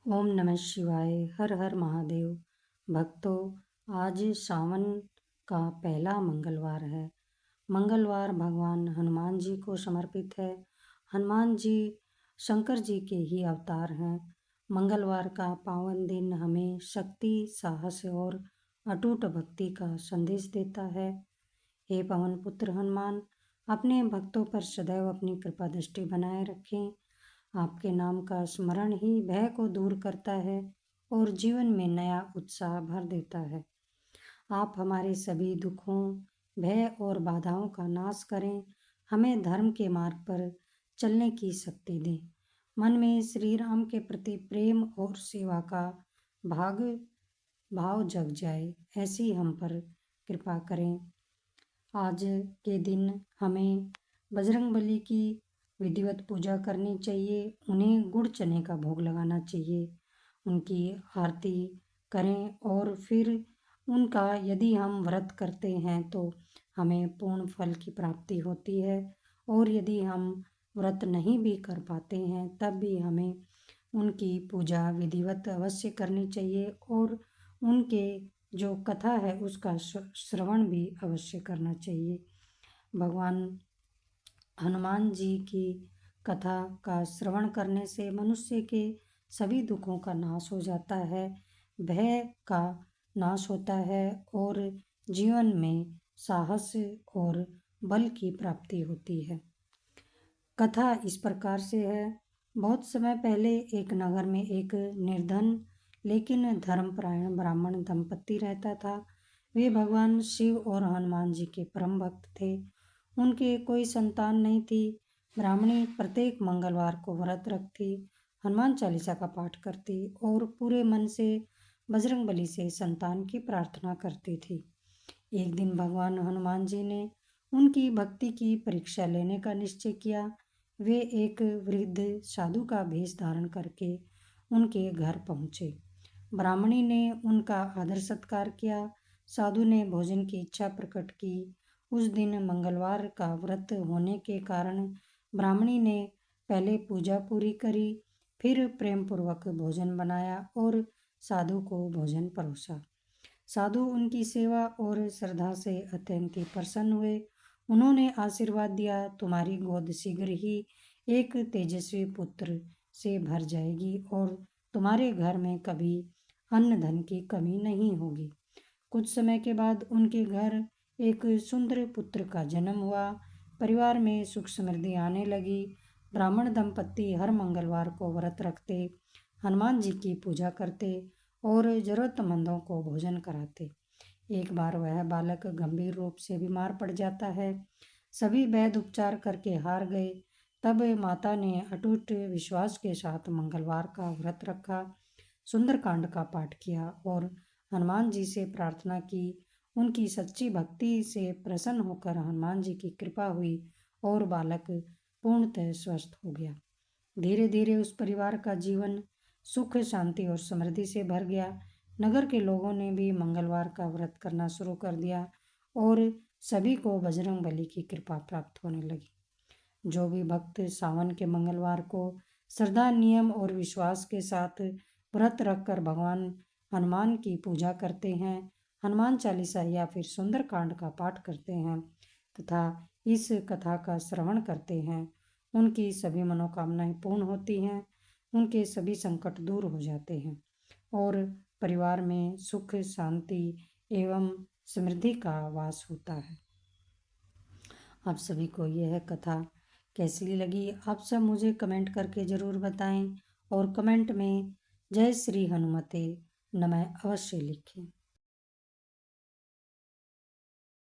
ओम नमः शिवाय। हर हर महादेव। भक्तों, आज सावन का पहला मंगलवार है। मंगलवार भगवान हनुमान जी को समर्पित है। हनुमान जी शंकर जी के ही अवतार हैं। मंगलवार का पावन दिन हमें शक्ति, साहस और अटूट भक्ति का संदेश देता है। हे पवन पुत्र हनुमान, अपने भक्तों पर सदैव अपनी कृपा दृष्टि बनाए रखें। आपके नाम का स्मरण ही भय को दूर करता है और जीवन में नया उत्साह भर देता है। आप हमारे सभी दुखों, भय और बाधाओं का नाश करें। हमें धर्म के मार्ग पर चलने की शक्ति दें। मन में श्री राम के प्रति प्रेम और सेवा का भाग भाव जग जाए, ऐसी हम पर कृपा करें। आज के दिन हमें बजरंगबली की विधिवत पूजा करनी चाहिए। उन्हें गुड़ चने का भोग लगाना चाहिए, उनकी आरती करें और फिर उनका यदि हम व्रत करते हैं तो हमें पूर्ण फल की प्राप्ति होती है। और यदि हम व्रत नहीं भी कर पाते हैं तब भी हमें उनकी पूजा विधिवत अवश्य करनी चाहिए और उनके जो कथा है उसका श्रवण भी अवश्य करना चाहिए। भगवान हनुमान जी की कथा का श्रवण करने से मनुष्य के सभी दुखों का नाश हो जाता है, भय का नाश होता है और जीवन में साहस और बल की प्राप्ति होती है। कथा इस प्रकार से है। बहुत समय पहले एक नगर में एक निर्धन लेकिन धर्मपरायण ब्राह्मण दंपति रहता था। वे भगवान शिव और हनुमान जी के परम भक्त थे। उनके कोई संतान नहीं थी। ब्राह्मणी प्रत्येक मंगलवार को व्रत रखती, हनुमान चालीसा का पाठ करती और पूरे मन से बजरंगबली से संतान की प्रार्थना करती थी। एक दिन भगवान हनुमान जी ने उनकी भक्ति की परीक्षा लेने का निश्चय किया। वे एक वृद्ध साधु का भेष धारण करके उनके घर पहुँचे। ब्राह्मणी ने उनका आदर सत्कार किया। साधु ने भोजन की इच्छा प्रकट की। उस दिन मंगलवार का व्रत होने के कारण ब्राह्मणी ने पहले पूजा पूरी करी, फिर प्रेम पूर्वक भोजन बनाया और साधु को भोजन परोसा। साधु उनकी सेवा और श्रद्धा से अत्यंत ही प्रसन्न हुए। उन्होंने आशीर्वाद दिया, तुम्हारी गोद शीघ्र ही एक तेजस्वी पुत्र से भर जाएगी और तुम्हारे घर में कभी अन्न धन की कमी नहीं होगी। कुछ समय के बाद उनके घर एक सुंदर पुत्र का जन्म हुआ। परिवार में सुख समृद्धि आने लगी। ब्राह्मण दंपत्ति हर मंगलवार को व्रत रखते, हनुमान जी की पूजा करते और जरूरतमंदों को भोजन कराते। एक बार वह बालक गंभीर रूप से बीमार पड़ जाता है। सभी वैद्य उपचार करके हार गए। तब माता ने अटूट विश्वास के साथ मंगलवार का व्रत रखा, सुंदरकांड का पाठ किया और हनुमान जी से प्रार्थना की। उनकी सच्ची भक्ति से प्रसन्न होकर हनुमान जी की कृपा हुई और बालक पूर्णतः स्वस्थ हो गया। धीरे धीरे उस परिवार का जीवन सुख, शांति और समृद्धि से भर गया। नगर के लोगों ने भी मंगलवार का व्रत करना शुरू कर दिया और सभी को बजरंगबली की कृपा प्राप्त होने लगी। जो भी भक्त सावन के मंगलवार को श्रद्धा, नियम और विश्वास के साथ व्रत रखकर भगवान हनुमान की पूजा करते हैं, हनुमान चालीसा या फिर सुंदरकांड का पाठ करते हैं तथा इस कथा का श्रवण करते हैं, उनकी सभी मनोकामनाएं पूर्ण होती हैं, उनके सभी संकट दूर हो जाते हैं और परिवार में सुख, शांति एवं समृद्धि का वास होता है। आप सभी को यह कथा कैसी लगी, आप सब मुझे कमेंट करके ज़रूर बताएं और कमेंट में जय श्री हनुमते नमः अवश्य लिखें।